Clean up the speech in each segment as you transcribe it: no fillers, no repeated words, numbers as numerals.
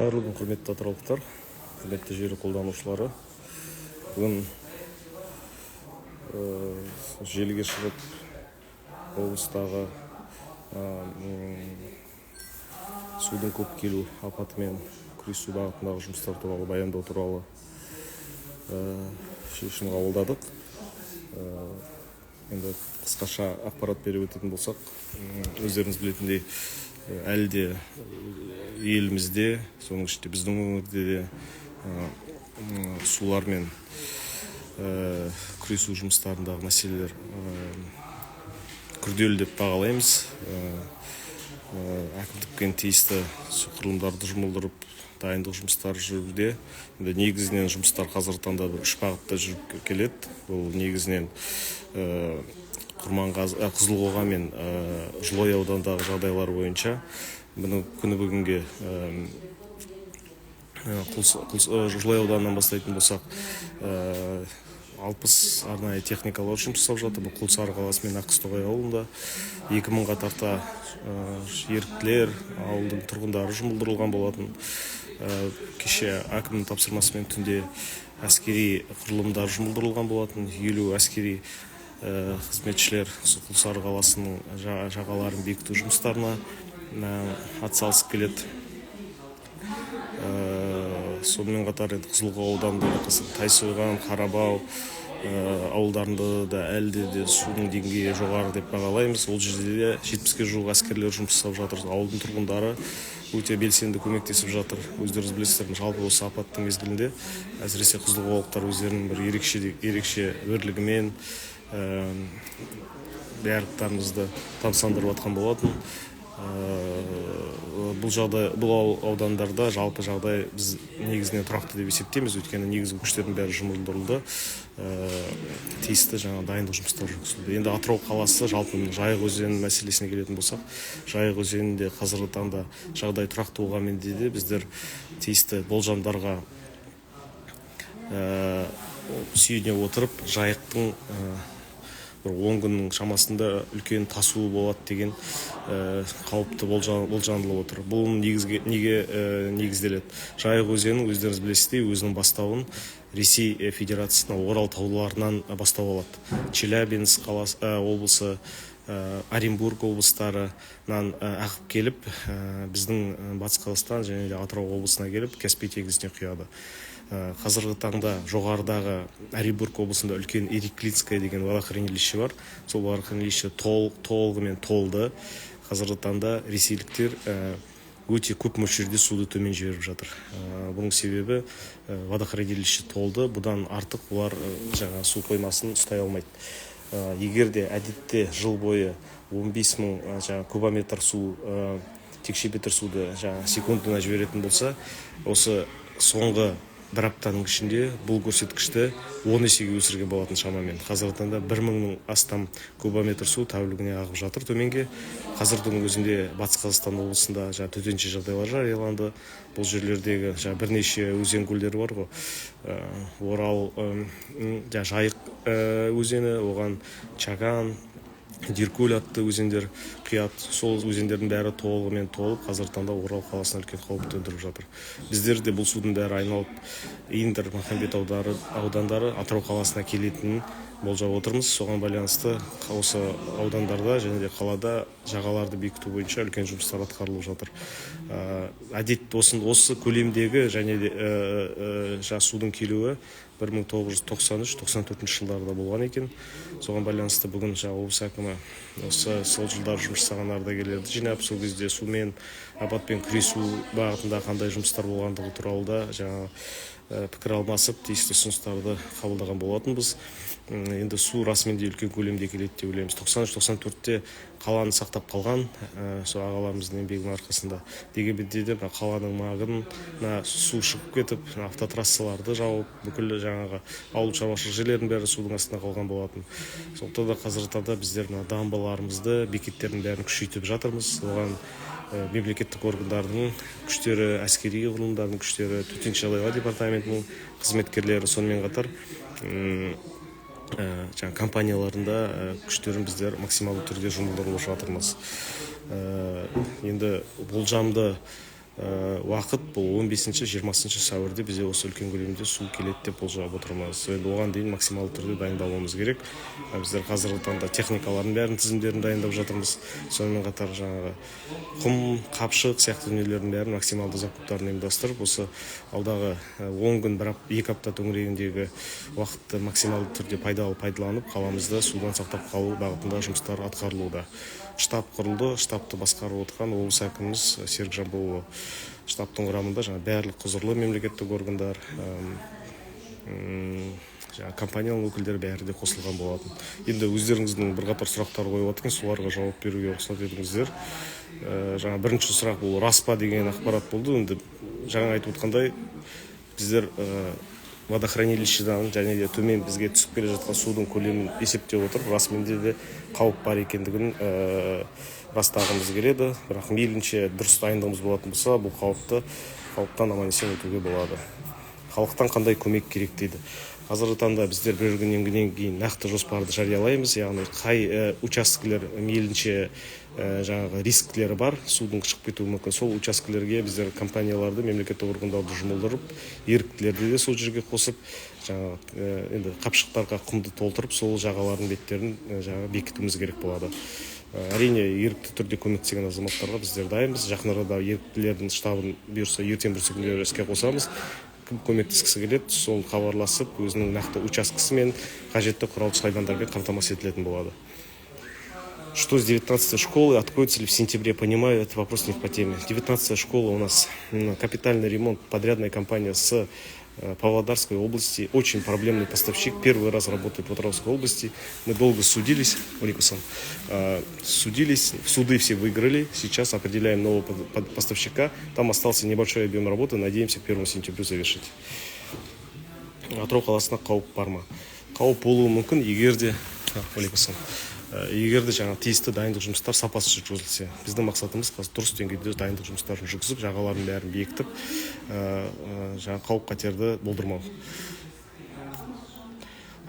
Қайырлы күн, құрметті атыраулықтар, құрметті желі қолданушылары. Бүгін желіге шығып облыстағы судың көп келу апатымен күресу бағытындағы жұмыстар туралы баяндау туралы шешім қабылдадық. Енді қысқаша ақпарат беріп өтетін болсақ, өздеріңіз білетіндей әлі де елімізде, соның ішінде біздің өңірде де сулармен күресу жұмыстарындағы мәселелер күрделі деп бағалаймыз. Әкімдікпен тиісті құрылымдарды жұмылдырып дайындық жұмыстары жүруде. Енді негізінен жұмыстар қазіргі таңда 3 бағытта жүріп келеді. Бұл негізінен Қызылқоға мен Жылой аудандағы жағдайлар бойынша күні бүгінге Жылой ауданынан бастайтын болсақ 60 арнайы техникалар жұмыс жасап жатыр. Бұл Құлсары қаласы мен Аққыстау ауылында 2000-ға тарта еріктілер, ауылдың тұрғындары жұмылдырылған болатын. Кеше әкімнің тапсырмасымен түнде әскери құрылымдар жұмылдырылған болатын. 50 әскери қызметшілер Құлсары қаласының жағаларын бекіту жұмыстарына атсалысып келеді. Сонымен қатар Қызылқоға ауданында Тайсойған, Қарабау ауылдарында да әлде де судың деңгейі жоғары деп бағалаймыз. Ол жерде де 70-ге жуық әскерлер жұмыс жасап жатыр. Ауылдың тұрғындары өте белсенді көмектесіп жатыр. Өздеріңіз білесіздер, жалпы осы апаттың мезгілінде әсіресе қызылқоғалықтар өздерінің бір ерекше бірлігімен барлықтарымызды тамсандырып жатқан болатын. Бұл аудандарда жалпы жағдай біз негізінен тұрақты деп есептейміз, өйткені негізгі күштердің бәрі жұмылдырылды, тиісті дайындық жұмыстары жүргізілді. Енді Атырау қаласы жалпы Жайық өзені мәселесіне келетін болсақ, Жайық өзенінде қазіргі таңда жағдай тұрақты болғанмен де біздер тиісті болжамдарға сүйене отырып, Жайықтың 10 күннің шамасында үлкен тасуы болады деген қауіпті болжанылып отыр. Бұл неге негізделеді? Жайық өзенінің өздеріңіз білесіздей өзінің бастауын Ресей Федерациясына Орал тауларынан бастау алады. Челябинск облысы, Оренбург облыстарынан ағып келіп, біздің Батыс Қазақстан және Атырау облысына келіп, Каспий теңізіне құяды. Қазіргі таңда жоғарыдағы Оренбург облысында үлкен Ириклинское деген водохранилище бар. Сол водохранилище толығымен толды. Қазіргі таңда ресейліктер өте көп мөлшерде суды төмен жіберіп жатыр. Бұның себебі водохранилище толды. Бұдан артық олар су қоймасын ұстай алмайды. Егер де әдетте жыл бойы 15.000 кубометр су, текше метр суды секундына жіберетін болса, осы соңғы бір аптаның ішінде бұл көрсеткішті 10 есеге өсірген болатын шамамен. Қазіргі таңда 1000-нің астам кубометр су тәулігіне ағып жатыр төменге. Қазірдің өзінде Батыс Қазақстан облысында төтенше жағдайлар жарияланды. Бұл жерлердегі бірнеше өзен көлдері бар ғой. Орал, Жайық өзені, оған Чаган, Деркөл атты өзендер құяды. Сол өзендердің бәрі толығымен толып, қазіргі таңда Орал қаласына үлкен қауіп төндіріп жатыр. Біздер де бұл судың бәрі айналып Индер, Махамбет аудандары Атырау қаласына келетінін болжап отырмыз. Соған байланысты осы аудандарда және де қалада жағаларды бекіту бойынша үлкен жұмыстар атқарылып жатыр. Әдетте осы көлемдегі және де судың келуі 1993-94 жылдарда болған екен. Соған байланысты бүгін облыс әкімі сол жылдар жұмыс жасаған ардагерлерді жинап, сол кезде сумен апатпен күресу бағытында қандай жұмыстар болғандығы туралы да пікір алмасып, тиісті ұсыныстарды қабылдаған болатынбыз. Енді су расымен де үлкен көлемде келеді деп ойлаймыз. 93-94-те қаланы сақтап қалған, сол ағаларымыздың еңбегінің арқасында. Дегенмен де қаланың маңына су шығып кетіп, автотрассаларды жауып, бүкіл ауыл шаруашылық жерлердің бәрі судың астында қалған болатын. Сондықтан да қазіргі таңда біздер дамбаларымызды, бекеттердің бәрін күшейтіп жатырмыз. Оған мемлекеттік органдардың күштері, әскери құрылымдардың күштері, төтенше жағдайлар департаментінің қызметкерлері, сонымен қатар компанияларында күштерін біздер максималды түрде жұмылдырып жатырмыз. Енді болжамды уақыт бұл 15-20 сәуірде бізде осы үлкен көлемде су келеді деп болжап отырмыз. Енді оған дейін максималды түрде дайындалуымыз керек. Біздер қазіргі таңда техникалардың бәрін тізімдерін дайындап жатырмыз. Сонымен қатар жаңағы құм, қапшық сияқты дүниелердің бәрін максималды закуптарын ұйымдастырып, осы алдағы 10 күн, 2 апта төңірегіндегі уақытты максималды түрде пайдаланып, қаламызды судан сақтап қалу бағытында жұмыстар атқарылуда. Штаб құрылды, штабты басқарып отырған облыс әкіміміз Серік Жамбылұлы. Штабтың құрамында барлық құзырлы мемлекеттік органдар, компанияның өкілдері бәрі де қосылған болатын. Енді өздеріңіздің бірқатар сұрақтар қойып отырған, соларға жауап беруге рұқсат етіңіздер. Бірінші сұрақ бұл рас па деген ақпарат болды. Енді жаңа айтып отқандай, біздер водохранилищедан және де төмен бізге түсіп келе жатқан судың көлемін есептеп отырып, расменде де қауіп бар екендігін растағымыз келеді. Бірақ мейлінше дұрыс дайындығымыз болатын болса, бұл қауіптан аман-есен өтуге болады. Халықтан қандай көмек керек дейді. Қазіргі таңда біздер бір күннен кейін нақты жоспарды жариялаймыз. Яғни қай учаскелер мейлінше рисктері бар, судың шығып кетуі мүмкін. Сол учаскелерге біздер компанияларды, мемлекеттік органдарды жұмылдырып, еріктілерді де сол жерге қосып, енді қапшықтарға құмды толтырып, сол жағалардың беттерін бекітуіміз керек болады. Әрине, ерікті түрде көмектескен азаматтарға біздер дайынбыз. Жақын арада еріктілердің штабын бұйырса ертең бір күндері іске қосамыз. Кім көмектескісі келеді, сол хабарласып, өзінің нақты учаскесі мен қажетті құрал-саймандармен қамтамасыз етілетін болады. Что с 19-й школы, откроется ли в сентябре? Понимаю, это вопрос не по теме. 19-я школа у нас капитальный ремонт, подрядная компания с Павлодарской области, очень проблемный поставщик, первый раз работает в Атырауской области. Мы долго судились, в суды все выиграли, сейчас определяем нового поставщика, там остался небольшой объем работы, надеемся к 1 сентябрю завершить. Атырау қаласына қауіп бар ма? Қауіп болуы мүмкін, егерде тиісті дайындық жұмыстар сапасыз жүргізілсе. Біздің мақсатымыз дұрыс деңгейде дайындық жұмыстарын жүргізіп, жағалардың бәрін бекітіп, қауіп қатерді болдырмау.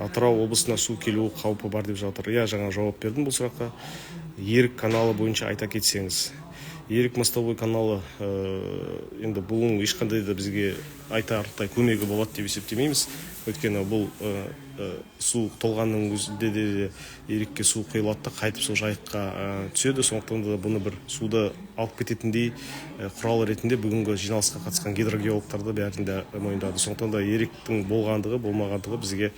Атырау облысына су келу қаупі бар деп жатыр. Жаңа жауап бердім бұл сұраққа. Ерік каналы бойынша айта кетсеңіз. Ерік мостовой каналы енді бұның ешқандай да бізге айтарлықтай көмегі болады деп есептемейміз. Өйткені бұл су толғанның өзінде де ерікке су құйылады да қайтып сол жайыққа түседі. Сондықтан да бұны бір суды алып кететіндей құрал ретінде бүгінгі жиналысқа қатысқан гидрогеологтарды бәрінде мойындады. Сондықтан да еріктің болғандығы, болмағандығы бізге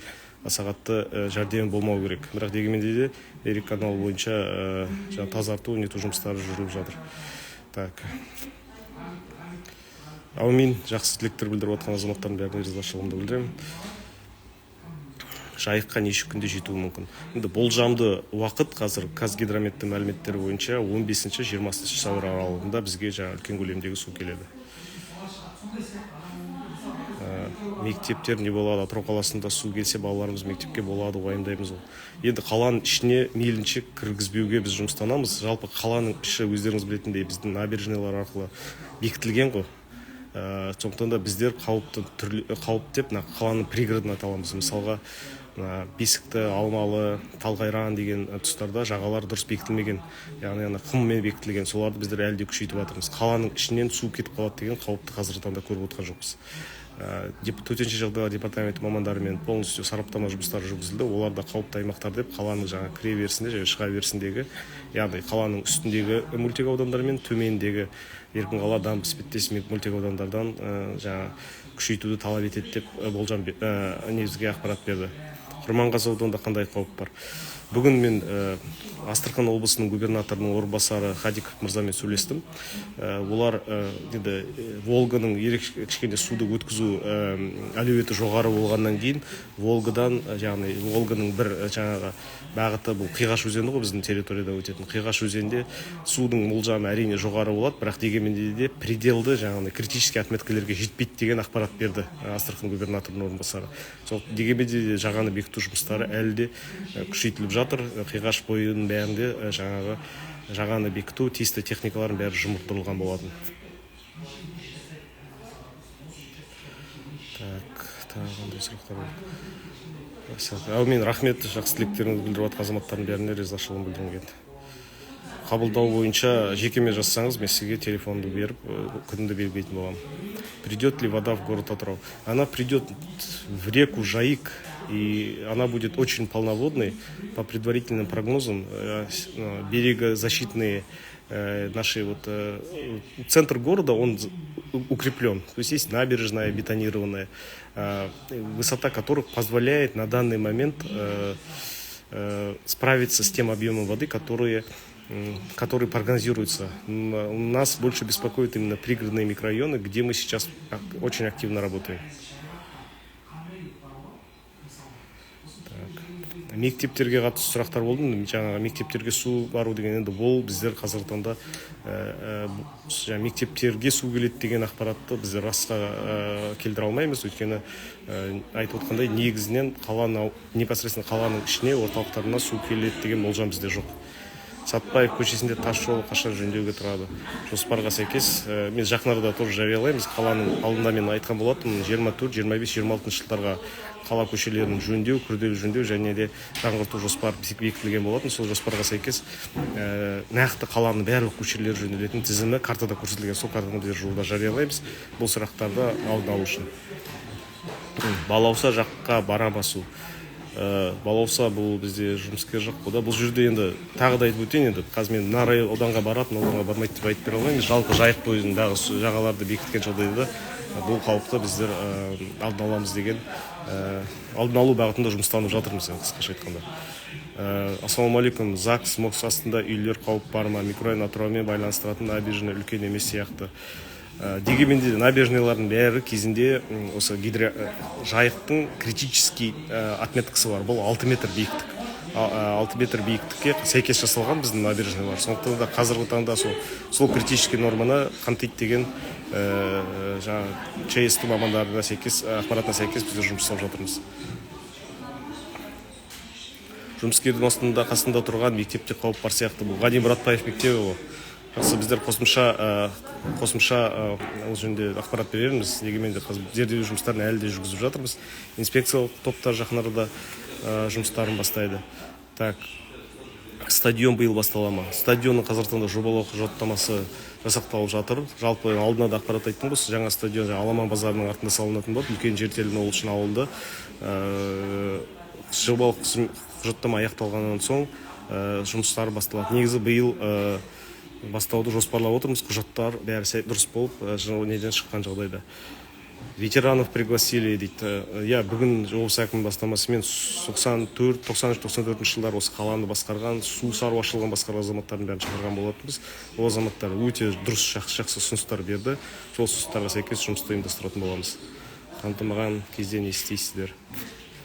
аса қатты жәрдем болмау керек. Бірақ дегенмен де ерік каналы бойынша тазарту, нету жұмыстары жүріп жатыр. Аумин, жақсы тілектер білдіріп отқан азаматтардың бәріне ризашылығымды білдіремін. Жайыққа неше күнде жетуі мүмкін? Енді болжамды уақыт қазір Қазгидрометтің мәліметтері бойынша 15-20 сәуір аралығында бізге үлкен көлемдегі су келеді. Мектептер не болады? Атырау қаласында су келсе, балаларымыз мектепке болады, уайымдаймыз. Енді қаланың ішіне мейлінше кіргізбеуге біз жұмыстанамыз. Жалпы қаланың іші өздеріңіз білетіндей біздің набережнелер арқылы бекітілген ғой. Сондықтан да біздер қауіп деп қаланың пригородын аталамыз. Мысалға Бесікті, Алмалы, Талғайран деген тұстарда жағалар дұрыс бекітілмеген, яғни құммен бекітілген. Соларды біздер әлі де күшейтіп жатырмыз. Қаланың ішінен су кетіп қалады деген қауіпті қазіргі таңда көріп отырған жоқпыз. Төтенше жағдайлар департаменті мамандарымен полностью сараптама жұмыстары жүргізілді. Оларда қауіпті аймақтар деп қаланың кіре берісінде және шыға берісіндегі, яғни қаланың үстіндегі мөлтек аудандар мен төмендегі Еркінқала, Дамбы, Іспеттес мөлтек аудандардан күшейтуді талап етеді деп болжам негізге ақпарат берді. Құрманғазы ауданында қандай қауіп бар? Бүгін мен Астрахан облысының губернаторының орынбасары Хадиков мырзамен сөйлестім. Олар Волганың кішкене суды өткізу әлеуеті жоғары болғаннан кейін Волгадан, яғни Волганың бір бағыты бұл Қиғаш өзені ғой, біздің территорияда өтетін Қиғаш өзенде судың болжамы әрине жоғары болады, бірақ дегенмен де пределді, критический отметкалерге жетпейді деген ақпарат берді Астрахан губернаторының орынбасары. Сол дегенмен де жағаны бекіту жұмыстары әлі де күшейтіліп жатыр. Қиғаш бойының бәрінде жағаны бекіту, тиісті техникалардың бәрі жұмылдырылған болатын. Қандай сұрақтар бар? Мен рахмет, жақсы тілектеріңізді білдіріп жатқан азаматтардың бәріне ризашылығымды білдіргім келді. қабылдау бойынша жекеме жазсаңыз, мен сізге телефонды беріп, күнді белгілейтін боламын. Придет ли вода в город Атырау? Она придет в реку Жайык, и она будет очень полноводной. По предварительным прогнозам, берегозащитные наши центр города, он укреплен. То есть набережная бетонированная, высота которых позволяет на данный момент справиться с тем объемом воды, который прогнозируется. У нас больше беспокоит именно пригородные микрорайоны, где мы сейчас очень активно работаем. Мектептерге қатысты сұрақтар болды. Жаңағы мектептерге су бару деген енді ол біздер қазіргі таңда мектептерге су келеді деген ақпаратты біздер расқа келтіре алмаймыз. Өйткені айтып отқандай, негізінен непосредственно қаланың ішіне, орталықтарына су келеді деген болжам бізде жоқ. Сатпаев көшесінде тас жол қашан жөндеуге тұрады. Жоспарға сәйкес, мен жақын арада тоже жариялаймыз. Қаланың алдында мен айтқан болатынмын, 24, 25, 26 жылдарға қала көшелерін жөндеу, күрделі жөндеу және де жаңғырту жоспары бекітілген болатын. Сол жоспарға сәйкес нақты қаланың барлық көшелері жөнделетін тізімі картада көрсетілген. Сол картаны біз жолда жариялаймыз. Бұл сұрақтарды алдын алу үшін. Балауса жаққа бара басу. Балауса бұл бізде жұмыскер жақ болды. Бұл жерде енді тағы да айтып өтейін, енді қазір мен Нарай ауданға баратын, ауданға бармайды деп айтып бере алмаймыз. Жалпы Жайық бойындағы жағаларды бекіткен жағдайда бұл қауіпті біздер алдын аламыз деген алдын алу бағытында жұмыстанып жатырмыз, қысқаша айтқанда. Ассалаумағалейкум. ЗАГС МОКС астында үйлер қауіп бар ма? Микрорайон Атыраумен байланыстыратын набережный үлкен емес сияқты. Дегенмен де набережныйлардың бәрі кезінде осы Жайықтың критический отметкасы бар. Бұл 6 метр биіктік. 6 метр биіктікке сәйкес жасалған біздің набережныйлар. Сондықтан да қазіргі таңда сол критический норманы қамтиды деген ЧСТ мамандарына сәйкес, ақпаратына сәйкес біздер жұмыс жасап жатырмыз. Жұмыскердің қасында тұрған мектепте қауіп бар сияқты. Бұл Ғани Мұратбаев мектебі ол. Жақсы, біздер қосымша ол жөнінде ақпарат берерміз. Дегенмен де зерделеу жұмыстарын әлі де жүргізіп жатырмыз. Инспекциялық топтар жақын арада жұмыстарын бастайды. Так, стадион биыл бастала ма? Стадионның қазіргі таңда жобалау құжаттамасы жасақталып жатыр. Жалпы алдына да ақпарат айттым болса, жаңа стадион Аламан базарының артында салынатын болды. Үлкен жер телімі ол үшін алынды. Жобалық құжаттама аяқталғаннан соң жұмыстары басталады. Негізі биыл бастауды жоспарлап отырмыз. Құжаттар бәрі дұрыс болып, неден шыққан жағдайда. Ветеранов пригласили дейді. Бүгін облыс әкімінің бастамасымен 93-94 жылдар осы қаланы басқарған, су шаруашылығын басқарған азаматтардың бәрін шақырған болатынбыз. Ол азаматтар өте дұрыс жақсы ұсыныстар берді. Сол ұсыныстарға сәйкес жұмысты ұйымдастыратын боламыз. Қамтымаған кезде не істейсіздер?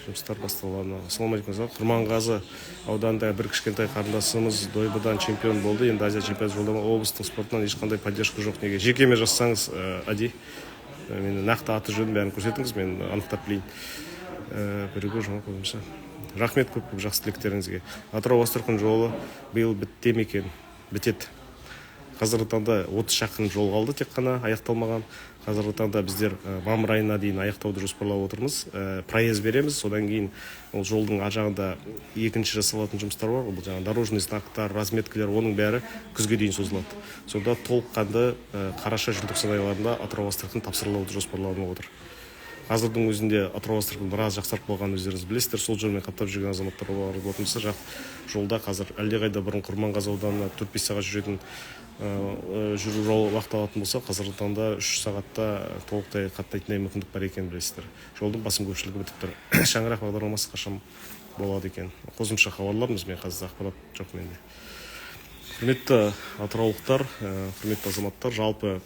Жұмыстар басталады. Ассалаумағалейкум. Құрманғазы ауданында бір кішкентай қарындасымыз дойбыдан чемпион болды. Енді Азия чемпионаты жолдама облыстың спортынан ешқандай поддержка жоқ. Неге? Жекеме жазсаңыз, Ади, мен нақты аты жөнін бәрін көрсетіңіз, мен анықтап білейін. Бірігу жаңа қойымша. Рахмет көп жақсы тілектеріңізге. Атырау-Астрахань жолы биыл бітті ме екен? Бітеді. Қазіргі таңда 30 шақырым жол қалды, тек қана аяқталмаған. Қазіргі таңда біздер мамыр айына дейін аяқтауды жоспарлап отырмыз. Проезд береміз, содан кейін ол жолдың жағында екінші жасалатын жұмыстар бар. Бұл жаңа дорожный знактар, разметкалар, оның бәрі күзге дейін созылады. Сонда толыққанды қараша-желтоқсан айларында Атырау-Астрахань тапсырылуды жоспарланып отыр. Қазірдің өзінде Атырау-Астрахань біраз жақсарып болған өздеріңіз білесіздер. Сол жолмен қаптап жүрген азаматтар болатын болса, жолда қазір әлдеқайда бұрын Құрманғазы ауданына 4-5 сағат жүретін жүру жол уақыт алатын болса, қазіргі таңда 3 сағатта толықтай қаттайтындай мүмкіндік бар екенін білесіздер. Жолдың басым көпшілігі бітіп тұр. Шаңырақ бағдарламасы қашан болады екен? Қосымша хабарлармыз, мен қазір ақпарат жоқ менде. Құрметті атыраулықтар, құрметті азаматтар, жалпы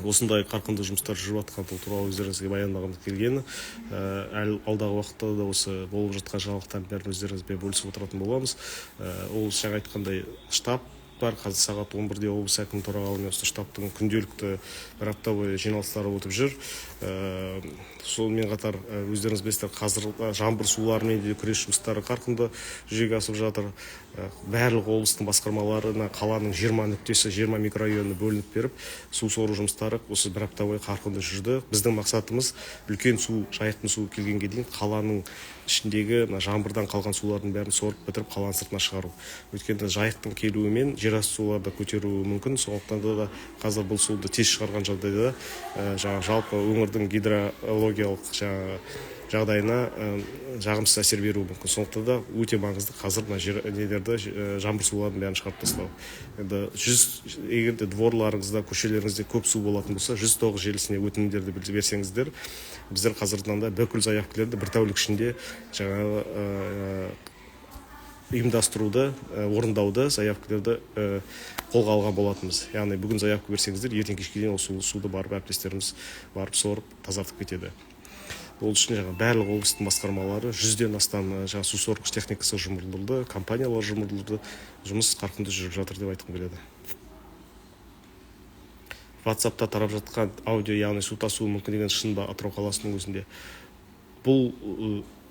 осындай қарқынды жұмыстар жүріп жатқан туралы өздеріңізге баяндағымыз келгені, алдағы уақытта да осы болып жатқан жаңалықтардың бәрін өздеріңізбен бөлісіп отыратын боламыз. Ол жаңа айтқандай штаб бар. Қазір сағат 11-де облыс әкімінің төрағалығымен осы штабтың күнделікті бір апта бойы жиналыстары өтіп жүр. Сонымен қатар өздеріңіз білесіздер, қазір жаңбыр суларымен де күрес жұмыстары қарқынды жүзеге асып жатыр. Барлық облыстың басқармаларына қаланың 20 нүктесі, 20 микрорайоны бөлініп беріп, су сору жұмыстары осы бір апта бойы қарқынды жүрді. Біздің мақсатымыз үлкен су, жайықтың суы келгенге дейін қаланың ішіндегі жаңбырдан қалған сулардың бәрін сорып бітіріп қаланың сыртына шығару. Өйткені жайықтың келуімен жерасты суларды көтеруі мүмкін. Сондықтан да қазір бұл суды тез шығарған жағдайда жалпы өңірдің гидрологиялық жағдайына жағымсыз әсер беруі мүмкін. Сондықтан да өте маңызды қазір жаңбыр суларын бәрін шығарып тастау. Енді егер де дворларыңызда, көшелеріңізде көп су болатын болса, 109 желісіне өтінімдерді берсеңіздер, біздер қазірдің да бүкіл заявкалерді бір тәулік ішінде ұйымдастыруды, орындауды, заявкалерді қолға алған болатынбыз. Яғни бүгін заявка берсеңіздер, ертең кешке дейін осы суды барып әріптестеріміз барып сорып тазартып кетеді. Ол үшін барлық облыстың басқармалары 100-ден астам су сорғыш техникасы жұмылдырылды, компаниялар жұмылдырылды, жұмыс қарқынды жүріп жатыр деп айтқым келеді. WhatsApp-та тарап жатқан аудио, яғни су тасуы мүмкін деген шын ба Атырау қаласының өзінде? Бұл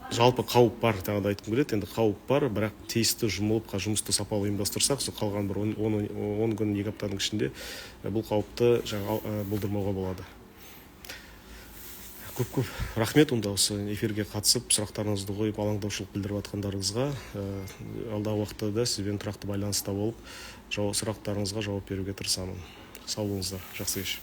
жалпы қауіп бар, тағы да айтқым келеді. Енді қауіп бар, бірақ тиісті жұмылып, жұмысты сапалы ұйымдастырсақ, қалған бір 10 күн, 2 аптаның ішінде бұл қауіпті болдырмауға болады. Көп рахмет онда осы эфирге қатысып, сұрақтарыңызды қойып, алаңдаушылық білдіріп жатқандарыңызға. Алдағы уақытта сізбен тұрақты байланыста болып, сұрақтарыңызға жауап беруге тырысамын. Сау болыңыздар, жақсы кеш.